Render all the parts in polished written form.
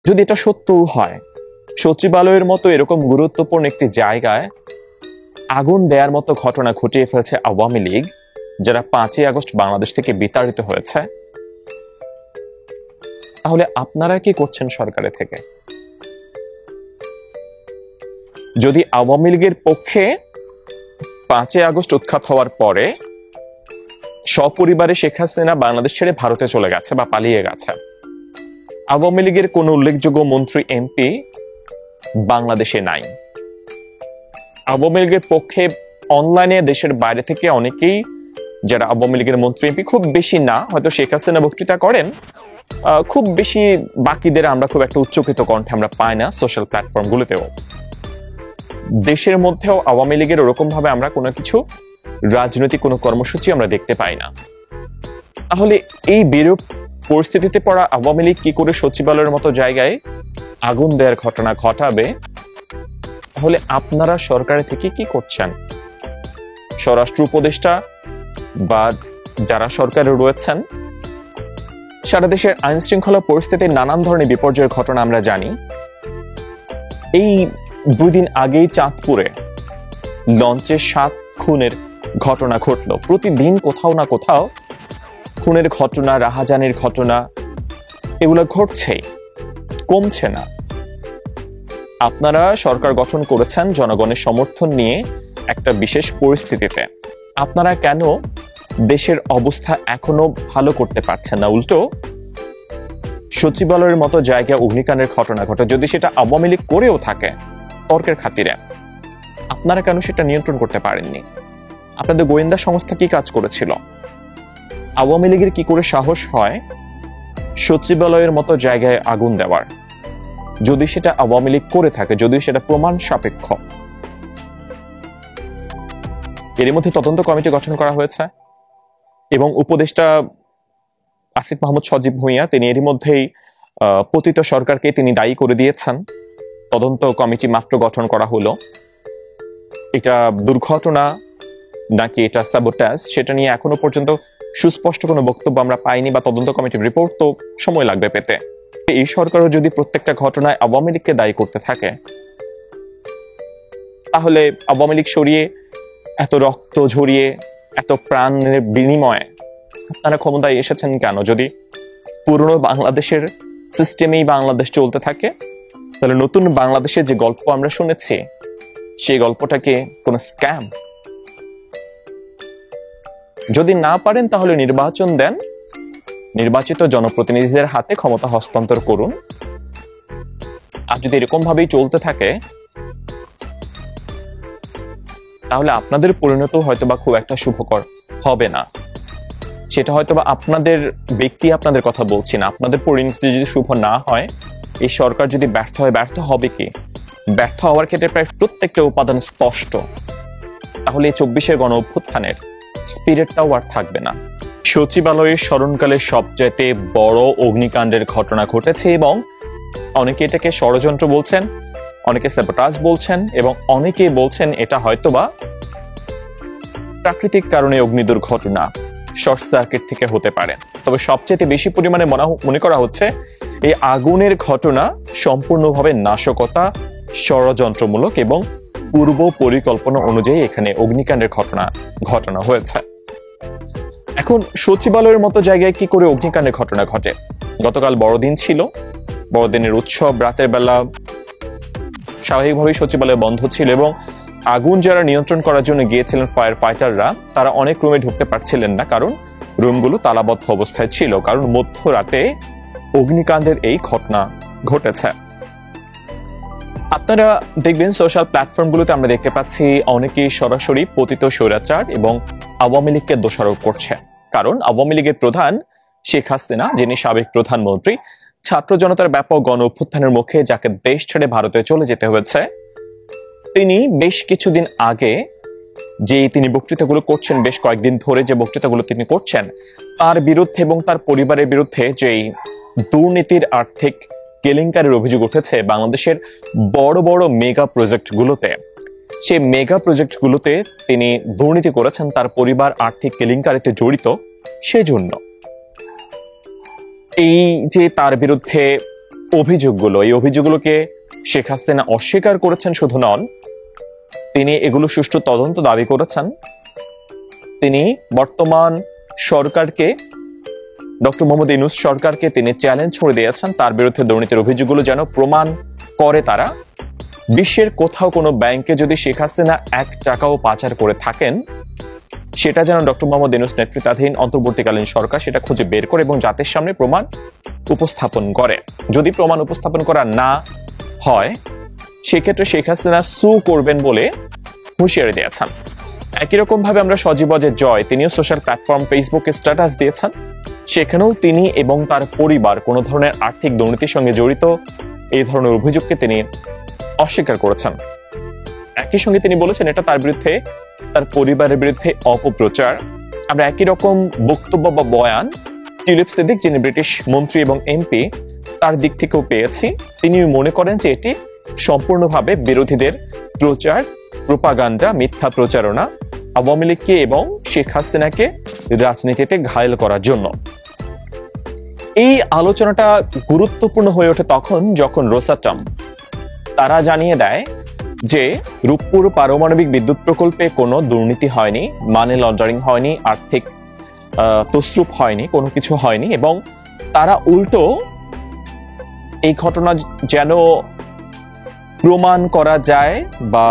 যদি এটা সত্যও হয়, সচিবালয়ের মতো এরকম গুরুত্বপূর্ণ একটি জায়গায় আগুন দেওয়ার মতো ঘটনা ঘটিয়ে ফেলছে আওয়ামী লীগ, যারা 5ই আগস্ট বাংলাদেশ থেকে বিতাড়িত হয়েছে, তাহলে আপনারা কি করছেন সরকারে থেকে? যদি আওয়ামী লীগের পক্ষে 5ই আগস্ট উৎখাত হওয়ার পরে সপরিবারে শেখ হাসিনা বাংলাদেশ ছেড়ে ভারতে চলে গেছে বা পালিয়ে গেছে, আওয়ামী লীগের কোন উল্লেখযোগ্য মন্ত্রী এমপি বাংলাদেশে নাই, আওয়ামী লীগের পক্ষে অনলাইনে দেশের বাইরে থেকে অনেকেই যারা আওয়ামী লীগের মন্ত্রী এমপি, খুব বেশি না, হয়তো শেখ হাসিনা বক্তৃতা করেন, খুব বেশি বাকিদের আমরা খুব একটা উচ্চকিত কণ্ঠে আমরা পাই না সোশ্যাল প্ল্যাটফর্ম গুলোতেও। দেশের মধ্যেও আওয়ামী লীগের ওরকম ভাবে আমরা কোনো কিছু রাজনৈতিক কোনো কর্মসূচি আমরা দেখতে পাই না। তাহলে এই বিরূপ পরিস্থিতিতে পড়া আওয়ামী লীগ কি করে সচিবালয়ের মতো জায়গায় আগুন দেওয়ার ঘটনা ঘটাবে? তাহলে আপনারা সরকারে থেকে কি করছেন? স্বরাষ্ট্র উপদেষ্টা বা যারা সরকারে রয়েছেন, সারা দেশের আইন শৃঙ্খলা পরিস্থিতির নানান ধরনের বিপর্যয়ের ঘটনা আমরা জানি। এই 2 দিন আগেই চাঁদপুরে লঞ্চে 7 খুনের ঘটনা ঘটল। প্রতিদিন কোথাও না কোথাও খুনের ঘটনা, রাহাজানির ঘটনা, এগুলো ঘটছেই, কমছে না। আপনারা সরকার গঠন করেছেন জনগণের সমর্থন নিয়ে একটা বিশেষ পরিস্থিতিতে। আপনারা কেন দেশের অবস্থা এখনো ভালো করতে পারছেন না? উল্টো সচিবালয়ের মতো জায়গায় অগ্নিকাণ্ডের ঘটনা ঘটে, যদি সেটা আওয়ামী লীগ করেও থাকে তর্কের খাতিরে, আপনারা কেন সেটা নিয়ন্ত্রণ করতে পারেননি? আপনাদের গোয়েন্দা সংস্থা কি কাজ করেছিল? আওয়ামী লীগের কি করে সাহস হয় সচিবালয়ের মতো জায়গায় আগুন দেওয়ার, যদি সেটা আওয়ামী লীগ করে থাকে, যদি সেটা প্রমাণ সাপেক্ষ? এর মধ্যে তদন্ত কমিটি গঠন করা হয়েছে এবং উপদেষ্টা আসিফ মাহমুদ সজীব ভুঁইয়া তিনি এরই মধ্যেই পতিত সরকারকে তিনি দায়ী করে দিয়েছেন। তদন্ত কমিটি মাত্র গঠন করা হলো, এটা দুর্ঘটনা নাকি এটা সাবোটাজ সেটা নিয়ে এখনো পর্যন্ত সুস্পষ্ট কোনো বক্তব্য আমরা পাইনি, বা তদন্ত কমিটির রিপোর্ট তো সময় লাগবে পেতে। এই সরকারও যদি প্রত্যেকটা ঘটনায় আওয়ামী লীগকে দায়ী করতে থাকে, তাহলে আওয়ামী লীগ সরিয়ে এত রক্ত ঝরিয়ে এত প্রাণের বিনিময়ে আপনারা ক্ষমতায় এসেছেন কেন? যদি পুরনো বাংলাদেশের সিস্টেমেই বাংলাদেশ চলতে থাকে, তাহলে নতুন বাংলাদেশের যে গল্প আমরা শুনেছি সেই গল্পটাকে কোন স্ক্যাম? যদি না পারেন তাহলে নির্বাচন দেন, নির্বাচিত জনপ্রতিনিধিদের হাতে ক্ষমতা হস্তান্তর করুন। আর যদি এরকম ভাবেই চলতে থাকে, তাহলে আপনাদের পরিণত হয়তোবা খুব একটা শুভকর হবে না। সেটা হয়তোবা আপনাদের ব্যক্তি, আপনাদের কথা বলছি না, আপনাদের পরিণতি যদি শুভ না হয়, এই সরকার যদি ব্যর্থ হয়, ব্যর্থ হবে কি? ব্যর্থ হওয়ার ক্ষেত্রে প্রায় প্রত্যেকটা উপাদান স্পষ্ট। তাহলে এই 24-এর গণ অভ্যুত্থানের স্পিরিটটাও আর থাকবে না। সচিবালয়ের স্মরণকালের সবচাইতে বড় অগ্নিকাণ্ডের ঘটনা ঘটেছে এবং অনেকে এটাকে ষড়যন্ত্র বলছেন, অনেকে স্যাবোটাজ বলছেন এবং অনেকে বলছেন এটা হয়তোবা প্রাকৃতিক কারণে অগ্নি দুর্ঘটনা, শর্ট সার্কিট থেকে হতে পারে। তবে সবচেয়ে বেশি পরিমাণে মনে করা হচ্ছে এই আগুনের ঘটনা সম্পূর্ণভাবে নাশকতা, ষড়যন্ত্রমূলক এবং পূর্ব পরিকল্পনা অনুযায়ী এখানে অগ্নিকাণ্ডের ঘটনা হয়েছে। এখন সচিবালয়ের মতো জায়গায় কি করে অগ্নিকাণ্ডের ঘটনা ঘটে? গতকাল বড়দিন ছিল, বড়দিনের উৎসব, রাতের বেলা স্বাভাবিকভাবেই সচিবালয় বন্ধ ছিল এবং আগুন যারা নিয়ন্ত্রণ করার জন্য গিয়েছিলেন ফায়ার ফাইটাররা, তারা অনেক রুমে ঢুকতে পারছিলেন না, কারণ রুমগুলো তালাবদ্ধ অবস্থায় ছিল, কারণ মধ্যরাতে অগ্নিকাণ্ডের এই ঘটনা ঘটেছে। আপনারা দেখবেন সোশ্যাল প্ল্যাটফর্মগুলোতে আমরা দেখতে পাচ্ছি অনেকেই সরাসরি পতিত স্বৈরাচার এবং আওয়ামী লীগকে দোষারোপ করছে, কারণ আওয়ামী লীগের প্রধান শেখ হাসিনা, যিনি সাবেক প্রধানমন্ত্রী, ছাত্র জনতার ব্যাপক গণ অভ্যুত্থানের মুখে যাকে দেশ ছেড়ে ভারতে চলে যেতে হয়েছে, তিনি বেশ কিছুদিন আগে যে তিনি বক্তৃতাগুলো করছেন, বেশ কয়েকদিন ধরে যে বক্তৃতাগুলো তিনি করছেন, তার বিরুদ্ধে এবং তার পরিবারের বিরুদ্ধে যেই দুর্নীতির আর্থিক কেলেঙ্কারির অভিযোগ উঠেছে বাংলাদেশের বড় বড় মেগা প্রজেক্টগুলোতে, সেই মেগা প্রজেক্টগুলোতে তিনি দুর্নীতি করেছেন, তার পরিবার আর্থিক কেলেঙ্কারিতে জড়িত, সেজন্য এই যে তার বিরুদ্ধে এই অভিযোগগুলোকে শেখ হাসিনা অস্বীকার করেছেন শুধু নন, তিনি এগুলো সুষ্ঠু তদন্ত দাবি করেছেন। তিনি বর্তমান সরকারকে, ডক্টর মোহাম্মদ ইউনূস সরকারকে তিনি চ্যালেঞ্জ ছুড়ে দিয়েছেন তার বিরুদ্ধে দুর্নীতির অভিযোগগুলো যেন প্রমাণ করে তারা। বিশ্বের কোথাও কোনো ব্যাংকে যদি শেখ হাসিনা 1 টাকাও পাচার করে থাকেন, সেটা যেন ডক্টর মোহাম্মদ ইউনূস নেতৃত্বাধীন অন্তর্বর্তীকালীন সরকার সেটা খুঁজে বের করে এবং জাতির সামনে প্রমাণ উপস্থাপন করে। যদি প্রমাণ উপস্থাপন করা না হয়, সেক্ষেত্রে শেখ হাসিনা সু করবেন বলে হুঁশিয়ারি দিয়েছেন। একই রকম ভাবে আমরা সজীব জয়, তিনিও সোশ্যাল প্ল্যাটফর্ম ফেসবুকে স্ট্যাটাস দিয়েছেন। সেখানেও তিনি এবং তার পরিবার কোনো ধরনের আর্থিক দুর্নীতির সঙ্গে জড়িত এই ধরনের অভিযোগকে তিনি অস্বীকার করেছেন। একই সঙ্গে তিনি বলেছেন এটা তার বিরুদ্ধে, তার পরিবারের বিরুদ্ধে অপপ্রচার। আমরা একই রকম বক্তব্য বা বয়ান টিউলিপ সিদ্দিক, যিনি ব্রিটিশ মন্ত্রী এবং এমপি, তার দিক থেকেও পেয়েছি। তিনি মনে করেন যে এটি সম্পূর্ণভাবে বিরোধীদের প্রচার, প্রোপাগান্ডা, মিথ্যা প্রচারণা, আওয়ামী লীগকে এবং শেখ হাসিনাকে রাজনীতিতে ঘায়েল করার জন্য। এই আলোচনাটা গুরুত্বপূর্ণ হয়ে ওঠে তখন যখন রোসাটম তারা জানিয়ে দেয় যে রূপপুর পারমাণবিক বিদ্যুৎ প্রকল্পে কোনো দুর্নীতি হয়নি, মানি লন্ডারিং হয়নি, আর্থিক তছরূপ হয়নি, কোনো কিছু হয়নি, এবং তারা উল্টো এই ঘটনা যেন প্রমাণ করা যায় বা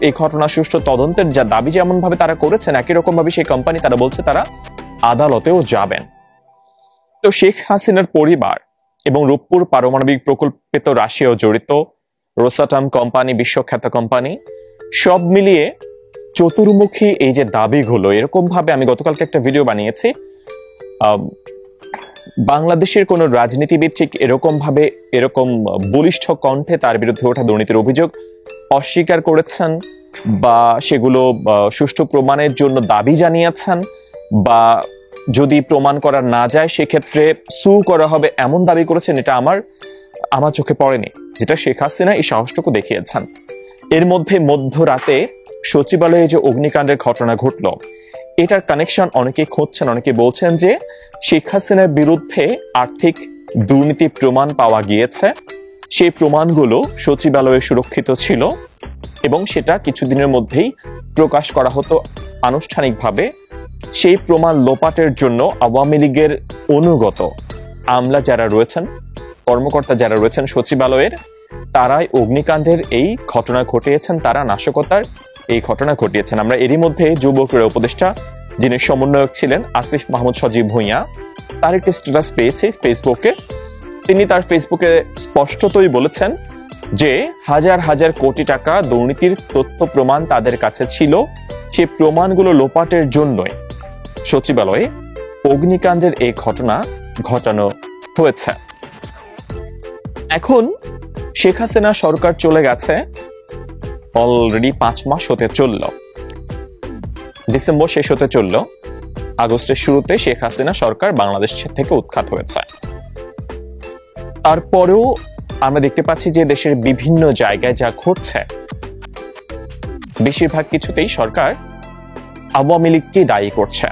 এই ঘটনা সুষ্ঠু তদন্তের যা দাবি যেমন ভাবে তারা করেছেন, একই রকম ভাবে সেই কোম্পানি তারা বলছে তারা আদালতেও যাবেন। তো শেখ হাসিনার পরিবার এবং রূপপুর পারমাণবিক প্রকল্পে তো রাশিয়াও জড়িত, রোসাটম কোম্পানি, বিশ্বখ্যাত কোম্পানি, সব মিলিয়ে চতুর্মুখী এই যে দাবিগুলো, এরকম ভাবে আমি গতকালকে একটা ভিডিও বানিয়েছি। বাংলাদেশের কোন রাজনীতিবিদ ঠিক এরকম বলিষ্ঠ কণ্ঠে তার বিরুদ্ধে ওঠা দুর্নীতির অভিযোগ অস্বীকার করেছেন বা সেগুলো সুষ্ঠু প্রমাণের জন্য দাবি জানিয়েছেন, বা যদি প্রমাণ করা না যায় সেক্ষেত্রে সু করা হবে এমন দাবি করেছেন, এটা আমার চোখে পড়েনি। যেটা শেখ হাসিনা এই সাহসটুকু দেখিয়েছেন। এর মধ্যে মধ্যরাতে সচিবালয়ে যে অগ্নিকাণ্ডের ঘটনা ঘটলো, এটার কানেকশন অনেকেই খুঁজছেন। অনেকে বলছেন যে শেখ হাসিনার বিরুদ্ধে আর্থিক দুর্নীতি প্রমাণ পাওয়া গিয়েছে, সেই প্রমাণগুলো সচিবালয়ে সুরক্ষিত ছিল এবং সেটা কিছুদিনের মধ্যেই প্রকাশ করা হতো আনুষ্ঠানিকভাবে। সেই প্রমাণ লোপাটের জন্য আওয়ামী লীগের অনুগত আমলা যারা রয়েছেন, কর্মকর্তা যারা রয়েছেন সচিবালয়ের, তারাই অগ্নিকাণ্ডের এই ঘটনা ঘটিয়েছেন, তারা নাশকতার এই ঘটনা ঘটিয়েছেন। আমরা এরই মধ্যে যুব ক্রীড়া উপদেষ্টা, যিনি সমন্বয়ক ছিলেন, আসিফ মাহমুদ সজীব ভুঁইয়া, তার একটি স্ট্যাটাস পেয়েছে ফেসবুকে। তিনি তার ফেসবুকে স্পষ্টতই বলেছেন যে হাজার হাজার কোটি টাকা দুর্নীতির তথ্য প্রমাণ তাদের কাছে ছিল, সেই প্রমাণগুলো লোপাটের জন্যই সচিবালয়ে অগ্নিকাণ্ডের এই ঘটনা ঘটানো হয়েছে। এখন শেখ হাসিনা সরকার চলে গেছে, অলরেডি 5 মাস হতে চলল, ডিসেম্বর শেষ হতে চলল, আগস্টের শুরুতে শেখ হাসিনা সরকার বাংলাদেশ থেকে উৎখাত হয়েছে। তারপরেও আমরা দেখতে পাচ্ছি যে দেশের বিভিন্ন জায়গায় যা ঘটছে, বেশিরভাগ কিছুতেই সরকার আওয়ামী লীগকে দায়ী করছে।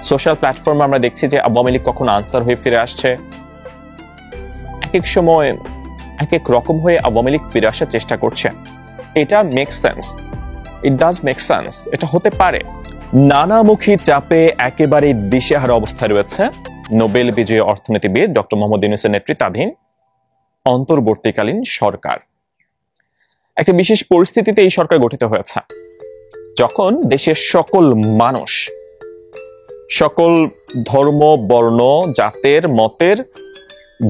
সোশ্যাল প্ল্যাটফর্মে আমরা দেখছি যে আওয়ামী লীগ কখন আনসার হয়ে ফিরে আসছে, এক এক সময় এক এক রকম হয়ে আওয়ামী লীগ ফিরে আসার চেষ্টা করছে। এটা make sense, it does make sense, এটা হতে পারে। নানামুখী চাপে একেবারে দিশেহারা অবস্থায় রয়েছে নোবেল বিজয়ী অর্থনীতিবিদ ডক্টর মোহাম্মদ ইউনূসের নেতৃত্বাধীন অন্তর্বর্তীকালীন সরকার। একটা বিশেষ পরিস্থিতিতে এই সরকার গঠিত হয়েছে, যখন দেশের সকল মানুষ, সকল ধর্ম, বর্ণ, জাতের, মতের,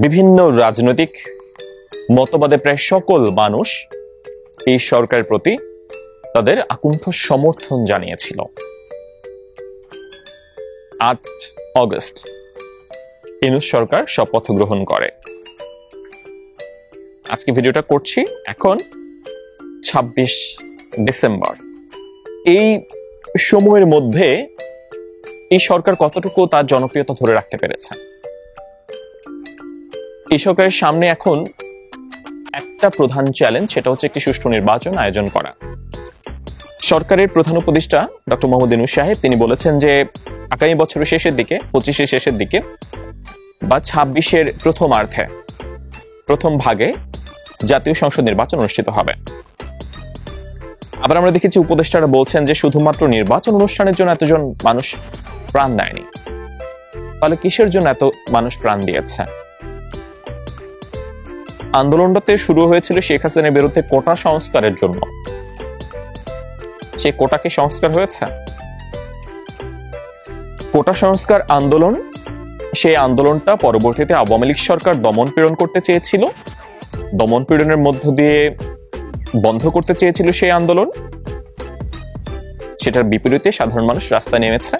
বিভিন্ন রাজনৈতিক মতবাদে প্রায় সকল মানুষ এই সরকারের প্রতি তাদের আকুণ্ঠ সমর্থন জানিয়েছিল। 8 অগস্ট ইউনূস সরকার শপথ গ্রহণ করে। আজকে ভিডিওটা করছি এখন 26 ডিসেম্বর। এই সময়ের মধ্যে এই সরকার কতটুকু তার জনপ্রিয়তা ধরে রাখতে পেরেছে? এই সরকারের সামনে এখন একটা প্রধান চ্যালেঞ্জ, সেটা হচ্ছে একটি সুষ্ঠু নির্বাচন আয়োজন করা। সরকারের প্রধান উপদেষ্টা ডক্টর মোহাম্মদ ইউনূস সাহেব তিনি বলেছেন যে আগামী বছরের শেষের দিকে, 25-এর শেষের দিকে বা 26-এর প্রথমার্ধে প্রথম ভাগে জাতীয় সংসদ নির্বাচন অনুষ্ঠিত হবে। আবার আমরা দেখেছি উপদেষ্টারা বলছেন যে শুধুমাত্র নির্বাচন অনুষ্ঠানের জন্য এতজন মানুষ প্রাণ দেয়নি। তাহলে কিসের জন্য এত মানুষ প্রাণ দিয়েছে? আন্দোলনটাতে শুরু হয়েছিল শেখ হাসিনার বিরুদ্ধে কোটা সংস্কারের জন্য। সেই কোটা কি সংস্কার হয়েছে? কোটা সংস্কার আন্দোলন, সেই আন্দোলনটা পরবর্তীতে আওয়ামী লীগ সরকার দমন পীড়ন করতে চেয়েছিল, দমন পীড়নের মধ্য দিয়ে বন্ধ করতে চেয়েছিল সেই আন্দোলন। সেটার বিপরীতে সাধারণ মানুষ রাস্তায় নেমেছে,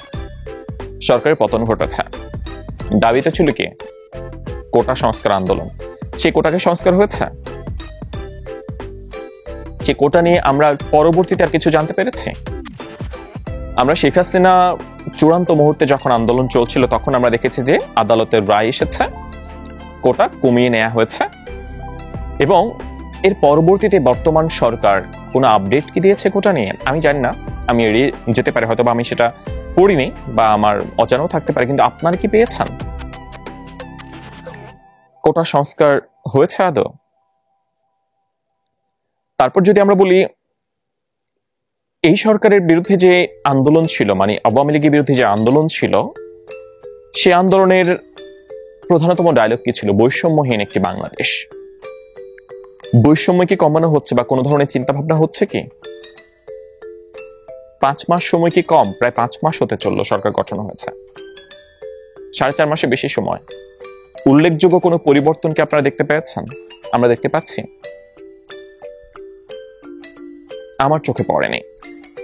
সরকারের পতন ঘটেছে। দাবিটা ছিল কি? কোটা সংস্কার আন্দোলন। সেই কোটাকে সংস্কার হয়েছে? যে কোটা নিয়ে আমরা পরবর্তীতে আর কিছু জানতে পেরেছি? আমরা শেখ হাসিনা চূড়ান্ত মুহূর্তে যখন আন্দোলন চলছিল তখন আমরা দেখেছি যে আদালতের রায় এসেছে, কোটা কমিয়ে নেওয়া হয়েছে। এবং এর পরবর্তীতে বর্তমান সরকার কোনো আপডেট কি দিয়েছে কোটা নিয়ে? আমি জানি না, আমি এড়িয়ে যেতে পারি, হয়তো বা আমি সেটা পড়িনি বা আমার অজানাও থাকতে পারে, কিন্তু আপনারা কি পেয়েছেন? কোটা সংস্কার হয়েছে আদৌ? তারপর যদি আমরা বলি এই সরকারের বিরুদ্ধে যে আন্দোলন ছিল, মানে আওয়ামী লীগের বিরুদ্ধে যে আন্দোলন ছিল, সে আন্দোলনের প্রধানতম ডায়লগ কি ছিল? বৈষম্যহীন একটি বাংলাদেশ। বৈষম্য কি কমানো হচ্ছে বা কোনো ধরনের চিন্তা ভাবনা হচ্ছে কি? 5 মাস সময় কি কম? প্রায় 5 মাস হতে চলল সরকার গঠন হয়েছে, 4.5 মাসে বেশি সময়। উল্লেখযোগ্য কোনো পরিবর্তন কি আপনারা দেখতে পেয়েছেন? আমরা দেখতে পাচ্ছি? আমার চোখে পড়েনি।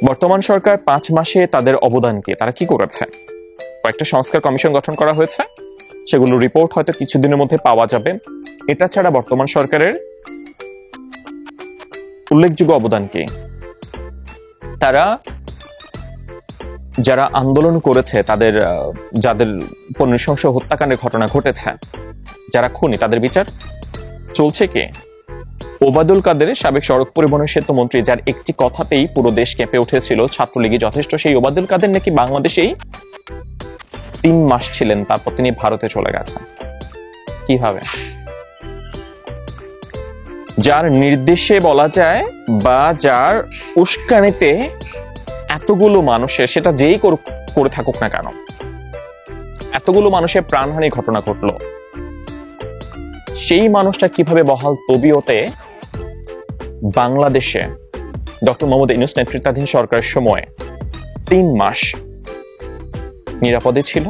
বর্তমান সরকার 5 মাসে তাদের অবদান কি, তারা কি করেছে? কয়েকটা সংস্কার কমিশন গঠন করা হয়েছে, সেগুলো রিপোর্ট হয়তো কিছুদিনের মধ্যে পাওয়া যাবে। এটা ছাড়া বর্তমান সরকারের উল্লেখযোগ্য অবদান কি? তারা যারা আন্দোলন করেছে, তাদের যাদের উপর নৃশংস হত্যাকাণ্ডের ঘটনা ঘটেছে, যারা খুনি, তাদের বিচার চলছে কি? ওবায়দুল কাদের, সাবেক সড়ক পরিবহন সেতু মন্ত্রী, যার একটি কথাতেই পুরো দেশ কেঁপে উঠেছিল ছাত্রলীগে যথেষ্ট, সেই ওবায়দুল কাদের নাকি বাংলাদেশেই 3 মাস ছিলেন, তারপর তিনি ভারতে চলে গেছেন। কিভাবে? যার নির্দেশে বলা যায় বা যার উস্কানিতে এতগুলো মানুষের, সেটা যেই করে থাকুক না কেন, এতগুলো মানুষের প্রাণহানি ঘটনা ঘটলো, সেই মানুষটা কিভাবে বহাল তবিয়তে বাংলাদেশে ডক্টর মোহাম্মদ ইউনূস নেতৃত্বাধীন সরকারের সময় 3 মাস নিরাপদে ছিল?